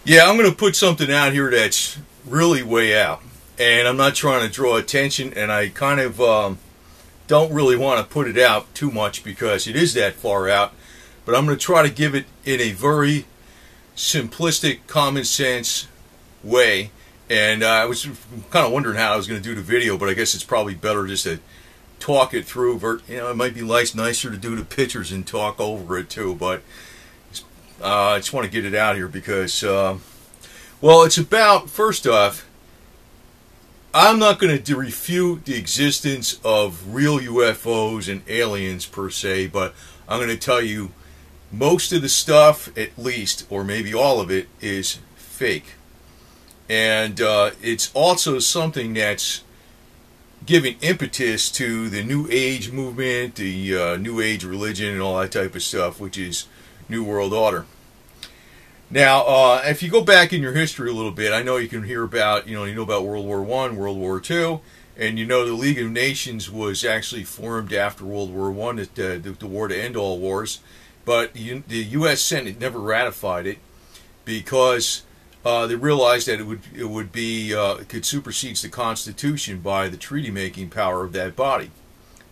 Yeah, I'm going to put something out here that's really way out. And I'm not trying to draw attention, and I kind of don't really want to put it out too much because it is that far out. But I'm going to try to give it in a very simplistic, common sense way. And I was kind of wondering how I was going to do the video, but I guess it's probably better just to talk it through. You know, it might be nicer to do the pictures and talk over it too, but I just want to get it out here because, well, it's about, first off, I'm not going to refute the existence of real UFOs and aliens per se, but I'm going to tell you most of the stuff, at least, or maybe all of it, is fake. And it's also something that's giving impetus to the New Age movement, the New Age religion, and all that type of stuff, which is New World Order. Now, if you go back in your history a little bit, I know you can hear about, you know about World War I, World War II, and you know the League of Nations was actually formed after World War I, the war to end all wars, but the U.S. Senate never ratified it because they realized that it could supersede the Constitution by the treaty-making power of that body,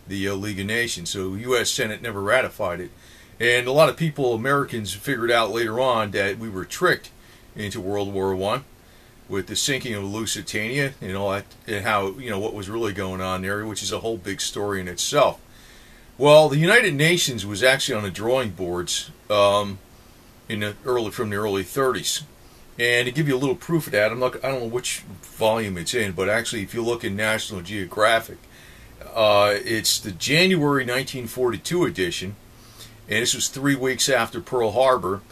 the League of Nations. So the U.S. Senate never ratified it. And a lot of people, Americans, figured out later on that we were tricked into World War I with the sinking of Lusitania and all that, and how, you know, what was really going on there, which is a whole big story in itself. Well, the United Nations was actually on the drawing boards from the early 30s. And to give you a little proof of that, I don't know which volume it's in, but actually, if you look in National Geographic, it's the January 1942 edition. And this was 3 weeks after Pearl Harbor.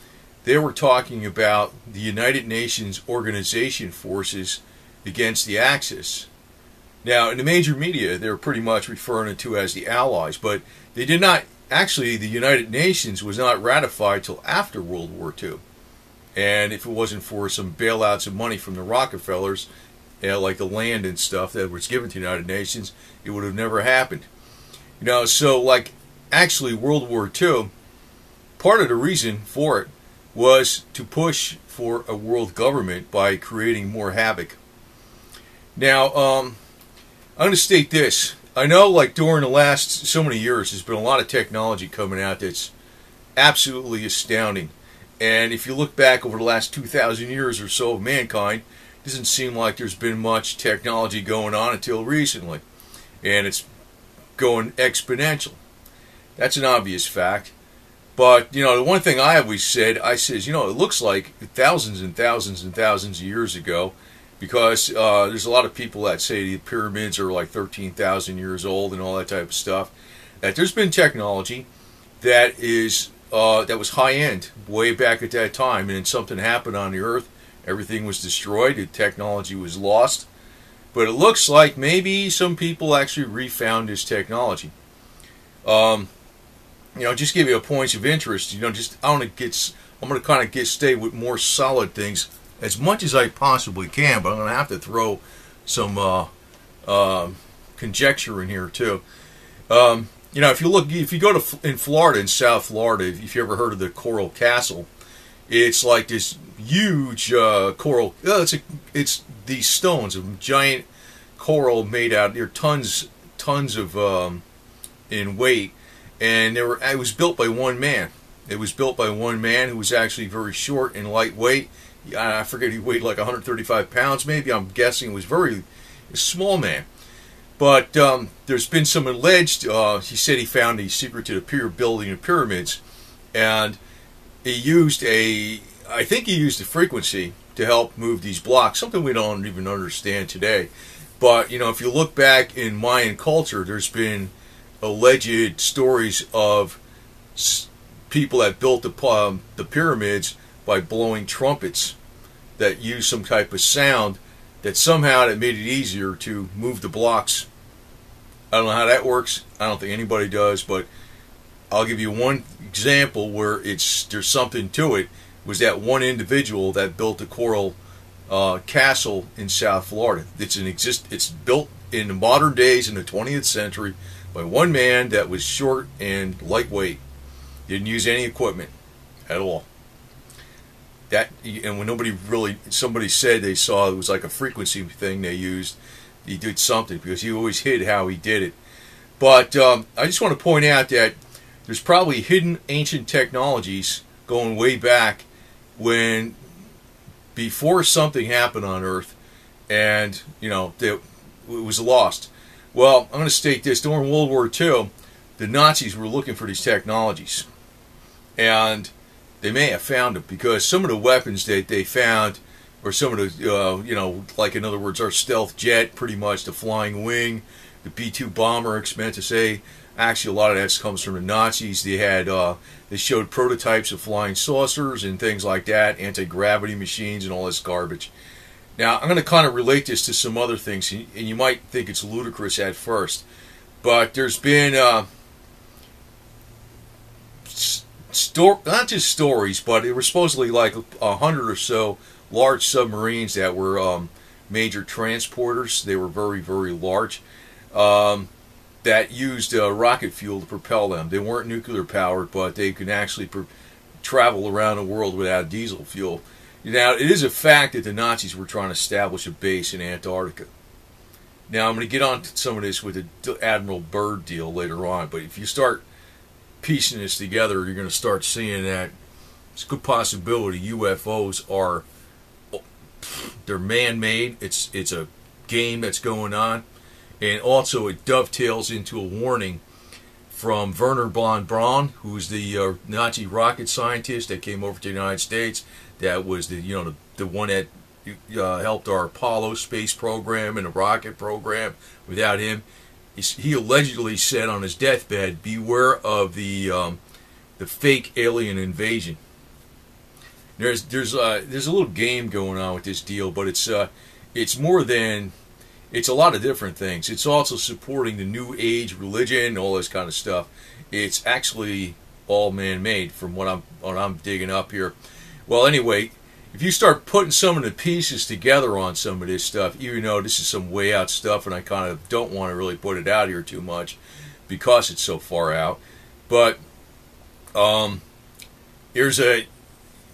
They were talking about the United Nations Organization forces against the Axis. Now, in the major media, they're pretty much referring to as the Allies, but they did not, actually, the United Nations was not ratified till after World War II. And if it wasn't for some bailouts of money from the Rockefellers, like the land and stuff that was given to the United Nations, it would have never happened. You know, so, like, actually, World War II, part of the reason for it was to push for a world government by creating more havoc. Now, I'm going to state this. I know, like, during the last so many years, there's been a lot of technology coming out that's absolutely astounding. And if you look back over the last 2,000 years or so of mankind, it doesn't seem like there's been much technology going on until recently. And it's going exponential. That's an obvious fact. But, you know, the one thing I always said, I says, you know, it looks like thousands and thousands and thousands of years ago, because there's a lot of people that say the pyramids are like 13,000 years old and all that type of stuff, that there's been technology that was high-end way back at that time, and then something happened on the Earth, everything was destroyed, the technology was lost. But it looks like maybe some people actually refound this technology. You know, just give you a points of interest. You know, I'm going to kind of stay with more solid things as much as I possibly can, but I'm going to have to throw some conjecture in here too. You know, if you go to in Florida, in South Florida, if you ever heard of the Coral Castle, it's like this huge coral. It's these stones of giant coral made out. They're tons of in weight. And it was built by one man. It was built by one man who was actually very short and lightweight. I forget, he weighed like 135 pounds maybe. I'm guessing it was a small man. But there's been some alleged, he said he found the secret to the building of pyramids. And I think he used a frequency to help move these blocks, something we don't even understand today. But, you know, if you look back in Mayan culture, there's been alleged stories of people that built the pyramids by blowing trumpets that used some type of sound that somehow that made it easier to move the blocks. I don't know how that works. I don't think anybody does, but I'll give you one example where there's something to it. It was that one individual that built the Coral Castle in South Florida. It's built in the modern days in the 20th century by one man that was short and lightweight. Didn't use any equipment at all. that, and when somebody said they saw it was like a frequency thing they used, he did something, because he always hid how he did it. But I just want to point out that there's probably hidden ancient technologies going way back when, before something happened on Earth, and it was lost. Well, I'm going to state this: during World War II, the Nazis were looking for these technologies, and they may have found them, because some of the weapons that they found, or some of the, like, in other words, our stealth jet, pretty much the flying wing, the B-2 bomber, it's meant to say, actually a lot of that comes from the Nazis. They had, they showed prototypes of flying saucers and things like that, anti-gravity machines and all this garbage. Now, I'm going to kind of relate this to some other things, and you might think it's ludicrous at first, but there's been, not just stories, but it was supposedly like 100 or so large submarines that were major transporters. They were very, very large, that used rocket fuel to propel them. They weren't nuclear powered, but they could actually travel around the world without diesel fuel. Now, it is a fact that the Nazis were trying to establish a base in Antarctica. Now, I'm going to get on to some of this with the Admiral Byrd deal later on, but if you start piecing this together, you're going to start seeing that it's a good possibility UFOs are, they're man-made. It's a game that's going on, and also it dovetails into a warning from Wernher von Braun, who's the Nazi rocket scientist that came over to the United States. That was the one that helped our Apollo space program and the rocket program. Without him, he allegedly said on his deathbed, "Beware of the fake alien invasion." There's a little game going on with this deal, but it's more than, it's a lot of different things. It's also supporting the New Age religion, all this kind of stuff. It's actually all man-made, from what I'm digging up here. Well, anyway, if you start putting some of the pieces together on some of this stuff, even though this is some way out stuff, and I kind of don't want to really put it out here too much because it's so far out, but there's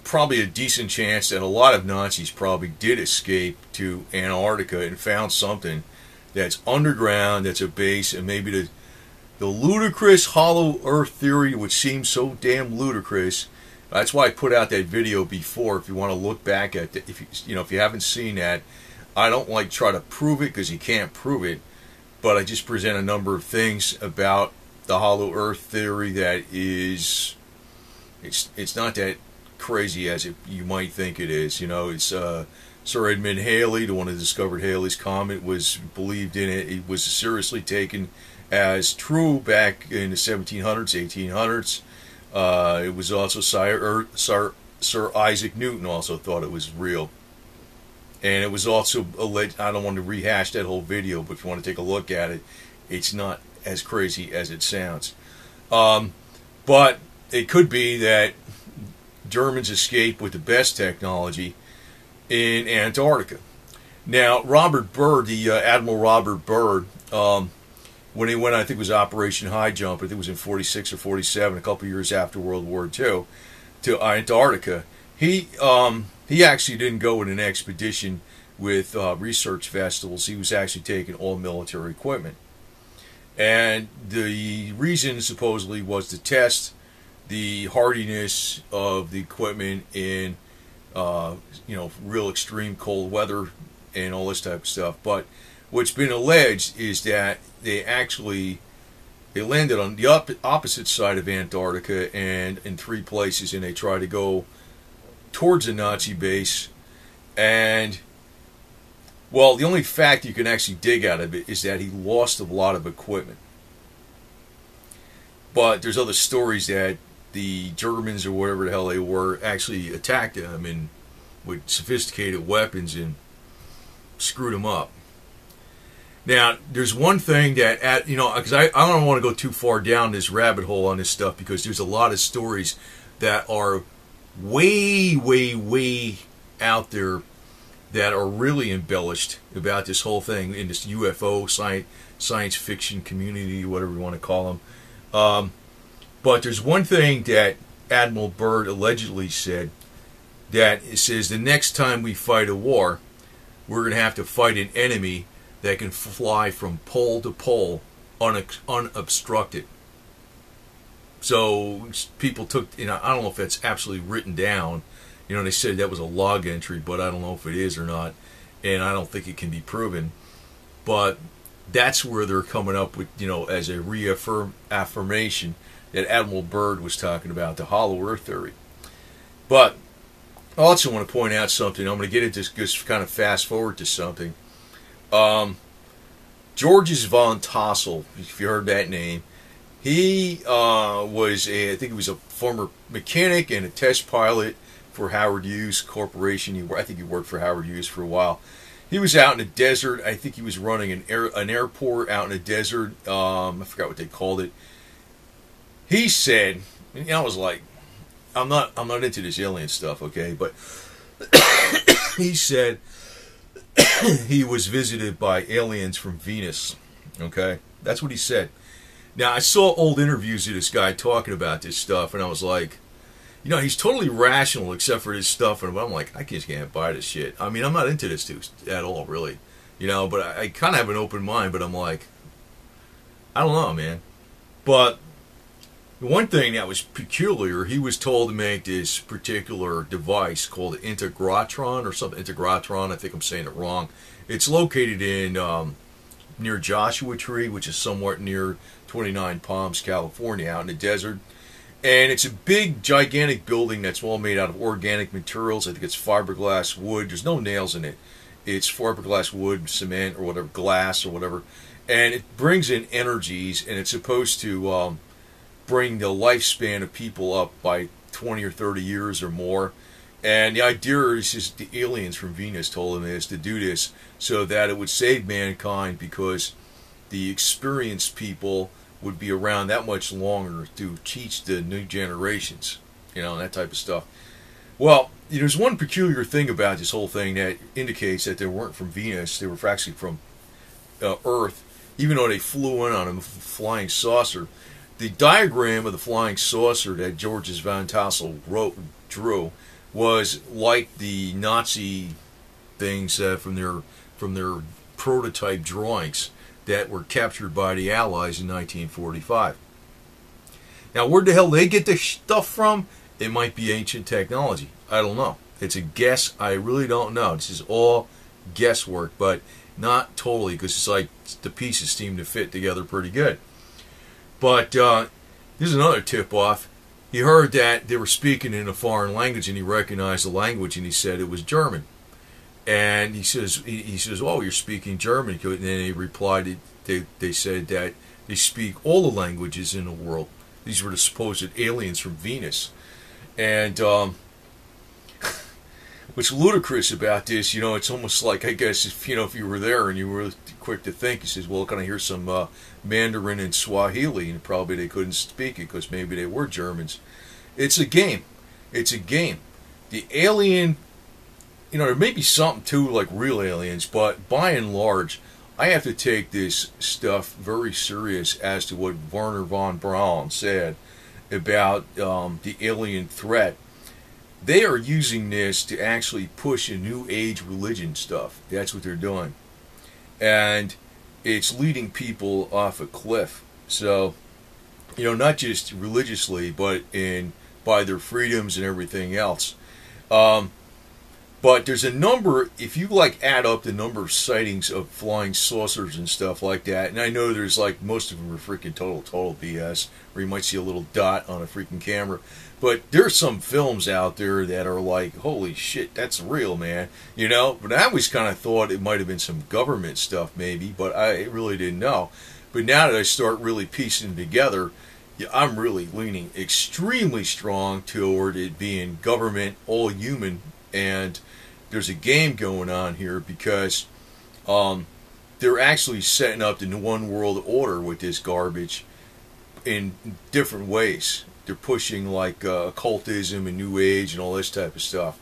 probably a decent chance that a lot of Nazis probably did escape to Antarctica and found something that's underground, that's a base, and maybe the ludicrous hollow earth theory, which seems so damn ludicrous. That's why I put out that video before. If you want to look back at it, if you haven't seen that, I don't like try to prove it, because you can't prove it, but I just present a number of things about the hollow earth theory that is, it's not that crazy as you might think it is. It's Sir Edmund Halley, the one who discovered Halley's Comet, was believed in it. It was seriously taken as true back in the 1700s, 1800s. It was also Sir Isaac Newton also thought it was real. And it was also alleged, I don't want to rehash that whole video, but if you want to take a look at it, it's not as crazy as it sounds. But it could be that Germans escaped with the best technology in Antarctica. Now, Robert Byrd, the Admiral Robert Byrd, when he went, I think it was Operation High Jump, I think it was in 46 or 47, a couple years after World War II, to Antarctica, he actually didn't go in an expedition with research vessels. He was actually taking all military equipment. And the reason supposedly was to test the hardiness of the equipment in real extreme cold weather and all this type of stuff. But what's been alleged is that they landed on the opposite side of Antarctica, and in 3 places, and they tried to go towards a Nazi base. And, well, the only fact you can actually dig out of it is that he lost a lot of equipment. But there's other stories that the Germans, or whatever the hell they were, actually attacked him and with sophisticated weapons and screwed him up. Now, there's one thing that, because I don't want to go too far down this rabbit hole on this stuff, because there's a lot of stories that are way, way, way out there that are really embellished about this whole thing in this UFO science fiction community, whatever you want to call them. But there's one thing that Admiral Byrd allegedly said that it says the next time we fight a war, we're going to have to fight an enemy that can fly from pole to pole unobstructed. So people took, I don't know if that's absolutely written down. They said that was a log entry, but I don't know if it is or not, and I don't think it can be proven. But that's where they're coming up with, as a reaffirmation that Admiral Byrd was talking about, the Hollow Earth theory. But I also want to point out something. I'm going to get into this, just kind of fast forward to something. Georges von Tassel, if you heard that name, he was I think he was a former mechanic and a test pilot for Howard Hughes Corporation. I think he worked for Howard Hughes for a while. He was out in the desert. I think he was running an airport out in the desert. I forgot what they called it. He said, I was like, I'm not into this alien stuff, okay? But he said he was visited by aliens from Venus, okay? That's what he said. Now, I saw old interviews of this guy talking about this stuff, and I was like, he's totally rational except for this stuff, and I'm like, I just can't buy this shit. I mean, I'm not into this at all, really. But I kind of have an open mind, but I'm like, I don't know, man. But the one thing that was peculiar, he was told to make this particular device called an Integratron or something. Integratron, I think I'm saying it wrong. It's located in near Joshua Tree, which is somewhat near 29 Palms, California, out in the desert. And it's a big, gigantic building that's all made out of organic materials. I think it's fiberglass wood. There's no nails in it. It's fiberglass wood, cement, or whatever, glass or whatever. And it brings in energies, and it's supposed to bring the lifespan of people up by 20 or 30 years or more. And the idea is just the aliens from Venus told him is to do this so that it would save mankind, because the experienced people would be around that much longer to teach the new generations, that type of stuff. Well, there's one peculiar thing about this whole thing that indicates that they weren't from Venus. They were actually from Earth, even though they flew in on a flying saucer. The diagram of the flying saucer that Georges von Tassel drew was like the Nazi things from their prototype drawings that were captured by the Allies in 1945. Now, where the hell they get this stuff from? It might be ancient technology. I don't know. It's a guess. I really don't know. This is all guesswork, but not totally, because it's like the pieces seem to fit together pretty good. But here's another tip-off. He heard that they were speaking in a foreign language, and he recognized the language, and he said it was German. And he says, "Oh, you're speaking German." And then he replied, they said that they speak all the languages in the world. These were the supposed aliens from Venus. And what's ludicrous about this, it's almost like, I guess, if you were there and you were quick to think, he says, well, can I hear some Mandarin and Swahili? And probably they couldn't speak it because maybe they were Germans. It's a game. It's a game. The alien, there may be something to like real aliens, but by and large, I have to take this stuff very serious as to what Wernher von Braun said about the alien threat. They are using this to actually push a new age religion stuff. That's what they're doing. And it's leading people off a cliff. So, not just religiously, but by their freedoms and everything else. But there's a number, if you add up the number of sightings of flying saucers and stuff like that, and I know there's most of them are freaking total BS, or you might see a little dot on a freaking camera, but there's some films out there that are like, holy shit, that's real, man, But I always kind of thought it might have been some government stuff maybe, but I really didn't know. But now that I start really piecing it together, I'm really leaning extremely strong toward it being government, all human, and there's a game going on here because they're actually setting up the one world order with this garbage in different ways. They're pushing occultism and New Age and all this type of stuff.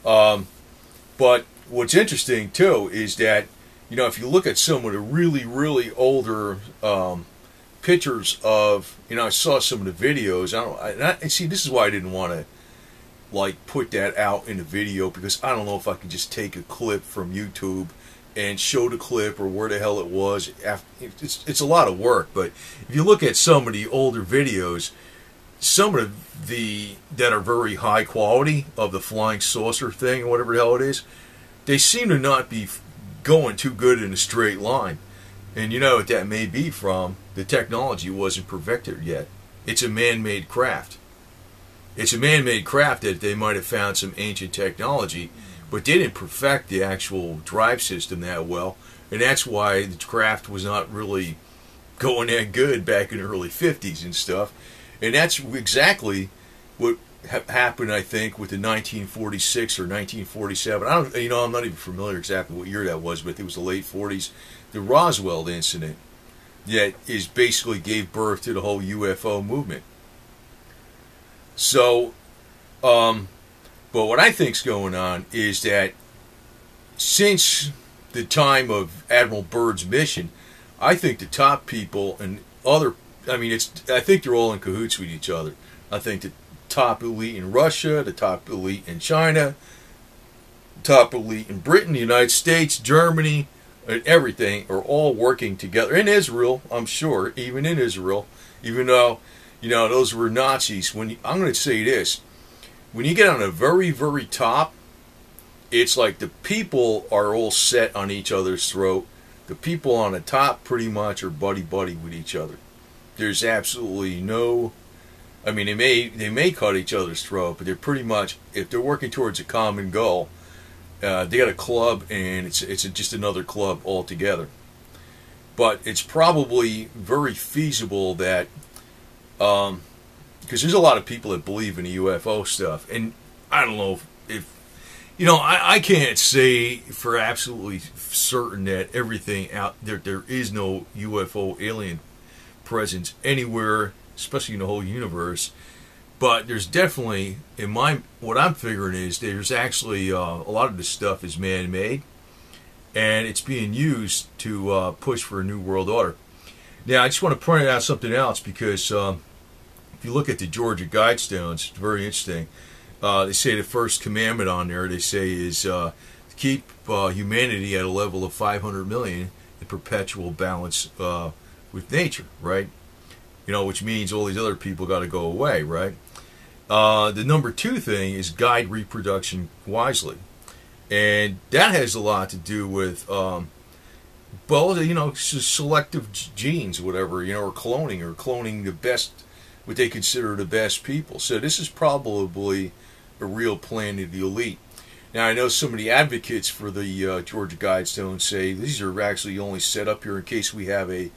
But what's interesting too is that if you look at some of the really, really older pictures of, I saw some of the videos. See, this is why I didn't want to like put that out in a video, because I don't know if I can just take a clip from YouTube and show the clip or where the hell it was. It's a lot of work, but if you look at some of the older videos, some of the that are very high quality of the flying saucer thing or whatever the hell it is, they seem to not be going too good in a straight line. And you know what that may be from? The technology wasn't perfected yet. It's a man-made craft. It's a man-made craft that they might have found some ancient technology, but they didn't perfect the actual drive system that well. And that's why the craft was not really going that good back in the early 50s and stuff. And that's exactly what happened, I think, with the 1946 or 1947. I'm not even familiar exactly what year that was, but it was the late 40s. The Roswell incident that basically gave birth to the whole UFO movement. So, but what I think's going on is that since the time of Admiral Byrd's mission, I think the top people and I think they're all in cahoots with each other. I think the top elite in Russia, the top elite in China, top elite in Britain, the United States, Germany, and everything are all working together. In Israel, I'm sure, even in Israel, even though, those were Nazis. I'm going to say this. When you get on a very, very top, it's like the people are all set on each other's throat. The people on the top pretty much are buddy-buddy with each other. There's absolutely no... they may cut each other's throat, but they're pretty much, if they're working towards a common goal, they got a club, and it's just another club altogether. But it's probably very feasible that, because there's a lot of people that believe in the UFO stuff, and I don't know if I can't say for absolutely certain that everything out there is no UFO alien presence anywhere, especially in the whole universe. But there's definitely, what I'm figuring is there's actually a lot of this stuff is man-made, and it's being used to push for a new world order. Now, I just want to point out something else, because if you look at the Georgia Guidestones, it's very interesting. They say the first commandment on there, they say, is to keep humanity at a level of 500 million in perpetual balance with nature, right? Which means all these other people got to go away, right? The number 2 thing is guide reproduction wisely. And that has a lot to do with, selective genes, whatever, or cloning the best, what they consider the best people. So this is probably a real plan of the elite. Now, I know some of the advocates for the Georgia Guidestones say these are actually only set up here in case we have a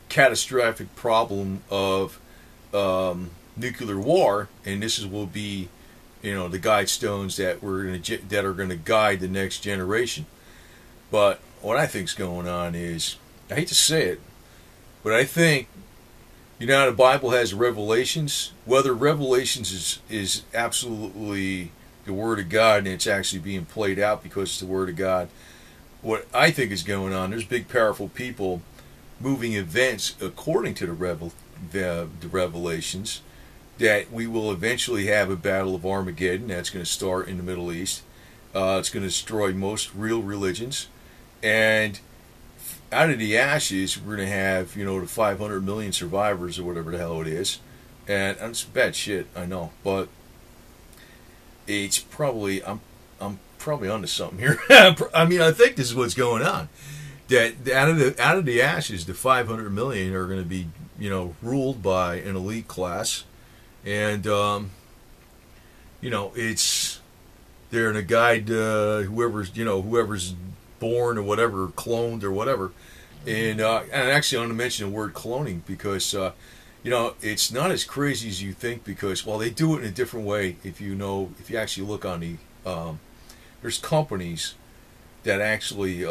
catastrophic problem of nuclear war, and this will be, the Guidestones that are going to guide the next generation. But what I think's going on is, I hate to say it, but I think, the Bible has Revelations. Whether Revelations is absolutely the Word of God and it's actually being played out because it's the Word of God, what I think is going on, there's big, powerful people moving events according to the Revelations, that we will eventually have a battle of Armageddon that's going to start in the Middle East. It's going to destroy most real religions, and out of the ashes we're going to have the 500 million survivors or whatever the hell it is. And it's bad shit, I know, but it's probably I'm probably onto something here. I think this is what's going on. That out of the ashes, the 500 million are going to be, ruled by an elite class, and they're going to guide whoever's born or whatever, cloned or whatever. And actually, I want to mention the word cloning because it's not as crazy as you think, because they do it in a different way. If you actually look on the there's companies that actually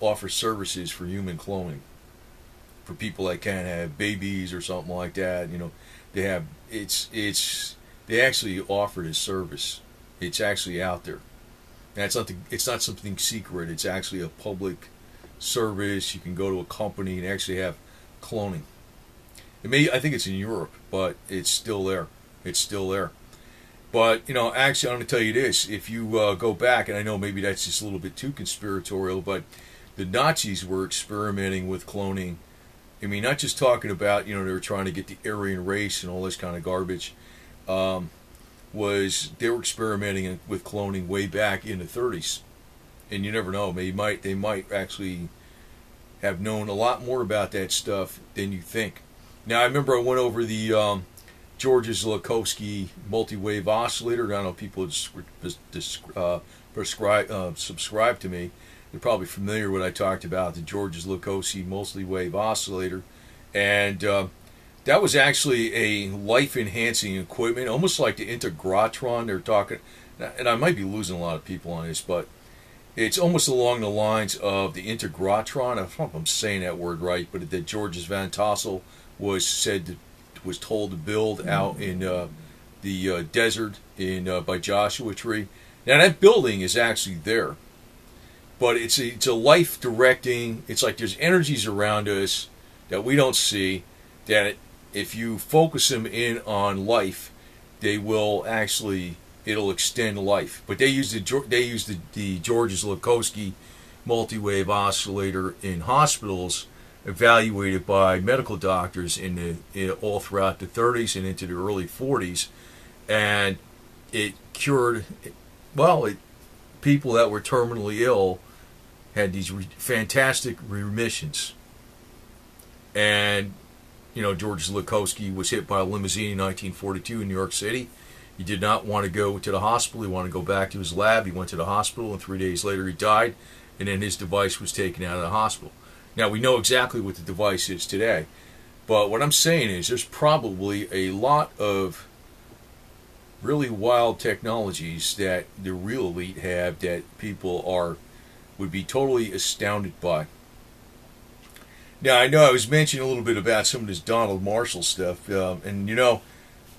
offer services for human cloning for people that can't have babies or something like that. They actually offer this service. It's actually out there. And it's not something secret. It's actually a public service. You can go to a company and actually have cloning. I think it's in Europe, but it's still there. It's still there. But, you know, actually, I'm going to tell you this. If you go back, and I know maybe that's just a little bit too conspiratorial, but the Nazis were experimenting with cloning. I mean, not just talking about, you know, they were trying to get the Aryan race and all this kind of garbage. They were experimenting with cloning way back in the 30s. And you never know. They might actually have known a lot more about that stuff than you think. Now, I remember I went over the George's Lakowski multi-wave oscillator. I don't know if people subscribe to me. They're probably familiar with what I talked about, the George's Lakowski multi-wave oscillator. And that was actually a life-enhancing equipment, almost like the Integrotron they're talking. And I might be losing a lot of people on this, but it's almost along the lines of the Integrotron. I don't know if I'm saying that word right, but that Georges van Tassel was told to build out in the desert by Joshua Tree. Now that building is actually there, but it's a life directing. It's like there's energies around us that we don't see, that if you focus them in on life, they will actually, it'll extend life. But they use the Georges Lakowski multi-wave oscillator in hospitals, evaluated by medical doctors all throughout the 30s and into the early 40s, and it cured, people that were terminally ill had these fantastic remissions. And, you know, George Lakowski was hit by a limousine in 1942 in New York City. He did not want to go to the hospital. He wanted to go back to his lab. He went to the hospital, and 3 days later he died, and then his device was taken out of the hospital. Now, we know exactly what the device is today, but what I'm saying is there's probably a lot of really wild technologies that the real elite have that people would be totally astounded by. Now, I know I was mentioning a little bit about some of this Donald Marshall stuff, and you know,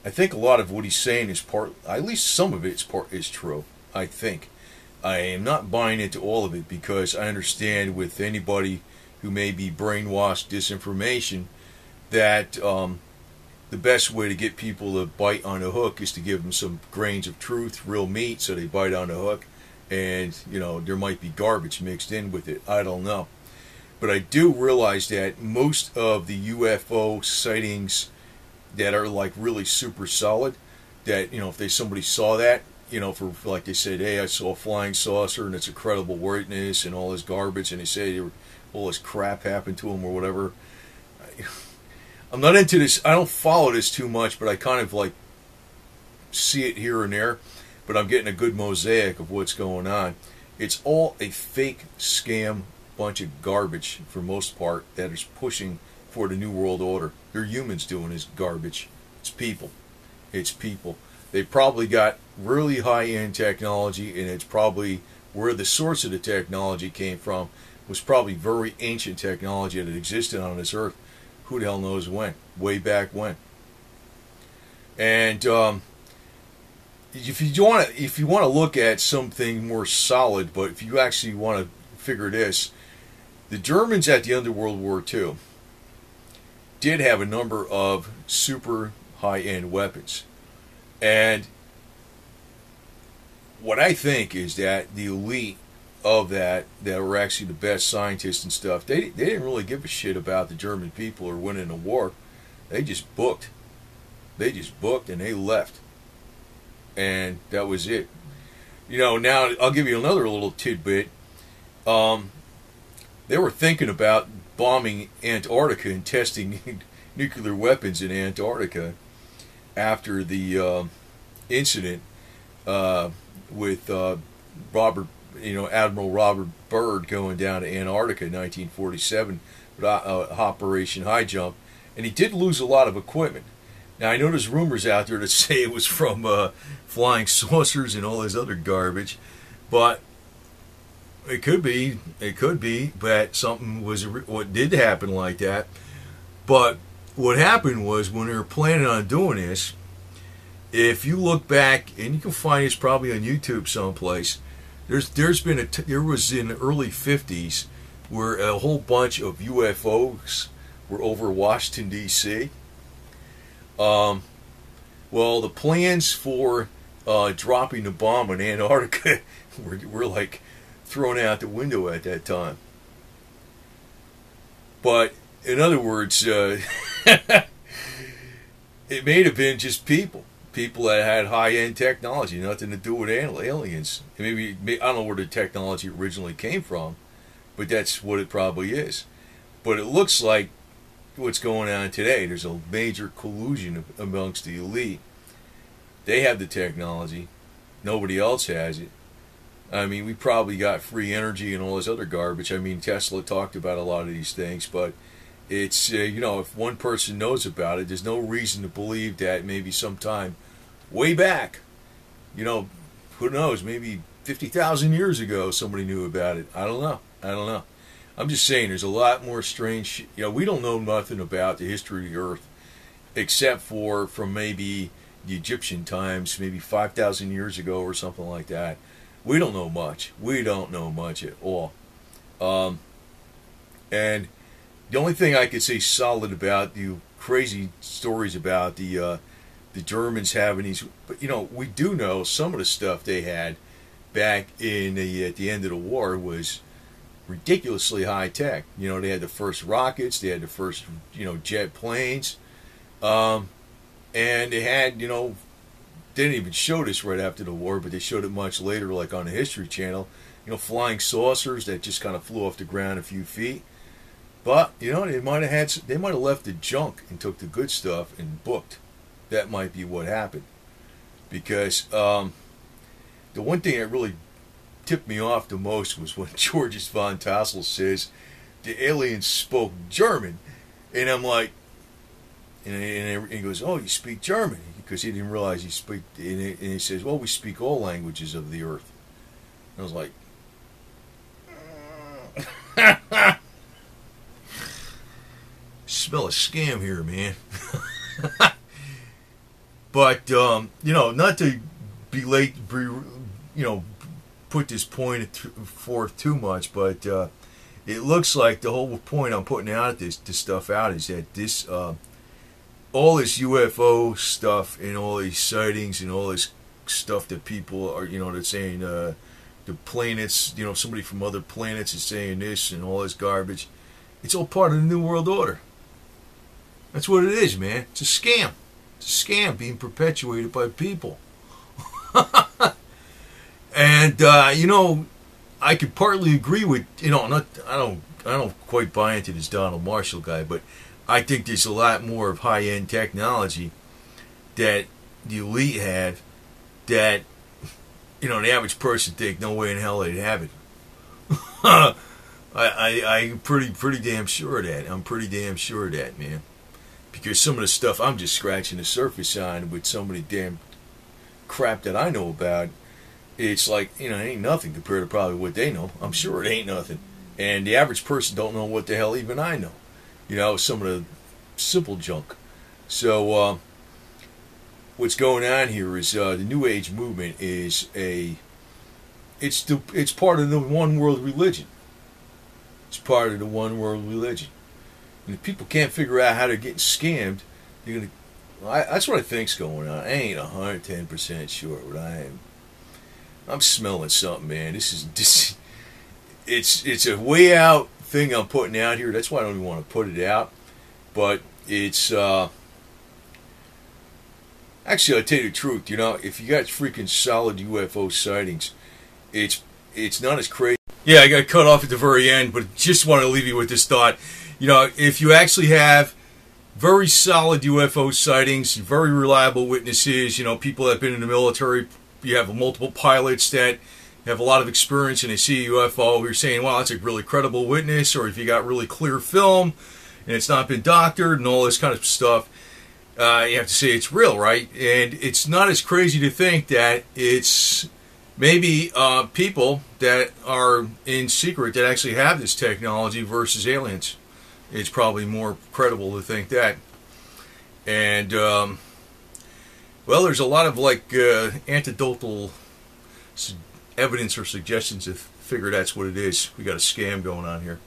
I think a lot of what he's saying is at least some of it is true, I think. I am not buying into all of it, because I understand with anybody who may be brainwashed disinformation that the best way to get people to bite on the hook is to give them some grains of truth, real meat, so they bite on the hook. And, you know, there might be garbage mixed in with it. I don't know. But I do realize that most of the UFO sightings that are like really super solid, that, you know, if somebody saw that, you know, for like they said, hey, I saw a flying saucer and it's a credible witness and all this garbage, and they say all this crap happened to them or whatever. I'm not into this. I don't follow this too much, but I kind of like see it here and there. But I'm getting a good mosaic of what's going on. It's all a fake scam bunch of garbage for most part that is pushing for the New World Order. They're humans doing this garbage. It's people. It's people. They probably got really high-end technology, and it's probably where the source of the technology came from was probably very ancient technology that existed on this earth. Who the hell knows when? Way back when. And if you want to look at something more solid, but if you actually want to figure this, the Germans at the end of World War II did have a number of super high-end weapons. And what I think is that the elite of that were actually the best scientists and stuff, they didn't really give a shit about the German people or winning the war. They just booked. They just booked and they left. And that was it. You know, now I'll give you another little tidbit. They were thinking about bombing Antarctica and testing nuclear weapons in Antarctica after the incident with Admiral Robert Byrd going down to Antarctica in 1947 with Operation High Jump, and he did lose a lot of equipment. Now, I know there's rumors out there that say it was from flying saucers and all this other garbage, but it could be that something what did happen like that. But what happened was, when they were planning on doing this, if you look back, and you can find this probably on YouTube someplace, there was in the early 50s where a whole bunch of UFOs were over Washington, D.C. Well, the plans for dropping the bomb in Antarctica were like thrown out the window at that time. But in other words, it may have been just people that had high-end technology, nothing to do with aliens. Maybe I don't know where the technology originally came from, but that's what it probably is. But it looks like what's going on today. There's a major collusion amongst the elite. They have the technology. Nobody else has it. I mean, we probably got free energy and all this other garbage. I mean, Tesla talked about a lot of these things, but it's, you know, if one person knows about it, there's no reason to believe that maybe sometime way back, you know, who knows, maybe 50,000 years ago somebody knew about it. I don't know. I'm just saying there's a lot more strange, you know, we don't know nothing about the history of the Earth except for from maybe the Egyptian times, maybe 5,000 years ago or something like that. We don't know much. We don't know much at all. And the only thing I could say solid about the crazy stories about the Germans having these, but you know, we do know some of the stuff they had back in at the end of the war was ridiculously high tech. You know, they had the first rockets, they had the first, you know, jet planes, and they had, you know, they didn't even show this right after the war, but they showed it much later, like on the History Channel. You know, flying saucers that just kind of flew off the ground a few feet. But you know, they might have left the junk and took the good stuff and booked. That might be what happened, because the one thing that really tipped me off the most was when Wernher von Tassel says the aliens spoke German, and I'm like, and he goes, "Oh, you speak German?" Because he didn't realize he speak, and he says, "Well, we speak all languages of the earth." And I was like, smell a scam here, man. But you know, not to be late, you know, put this point forth too much, but it looks like the whole point I'm putting out this stuff out is that this all this UFO stuff and all these sightings and all this stuff that people are, you know, they're saying the planets, you know, somebody from other planets is saying this and all this garbage. It's all part of the New World Order. That's what it is, man. It's a scam. It's a scam being perpetuated by people. And you know, I could partly agree with, you know, I don't quite buy into this Donald Marshall guy, but I think there's a lot more of high-end technology that the elite have that, you know, the average person think no way in hell they'd have it. I'm pretty damn sure of that. I'm pretty damn sure of that, man. Because some of the stuff I'm just scratching the surface on with some of the damn crap that I know about, it's like, you know, it ain't nothing compared to probably what they know. I'm sure it ain't nothing. And the average person don't know what the hell even I know. You know, some of the simple junk. So, what's going on here is the New Age movement is it's part of the one world religion. It's part of the one world religion. And if people can't figure out how they're getting scammed, they're gonna. Well, that's what I think's going on. I ain't 110% sure, but I'm smelling something, man. It's a way out thing I'm putting out here. That's why I don't even want to put it out. But it's actually, I'll tell you the truth. You know, if you got freaking solid UFO sightings, it's not as crazy. Yeah, I got cut off at the very end, but just want to leave you with this thought. You know, if you actually have very solid UFO sightings, very reliable witnesses, you know, people that have been in the military, you have multiple pilots that have a lot of experience and they see a UFO, you're saying, wow, that's a really credible witness, or if you got really clear film and it's not been doctored and all this kind of stuff, you have to say it's real, right? And it's not as crazy to think that it's maybe people that are in secret that actually have this technology versus aliens. It's probably more credible to think that. And, well, there's a lot of, like, anecdotal evidence or suggestions to figure that's what it is. We got a scam going on here.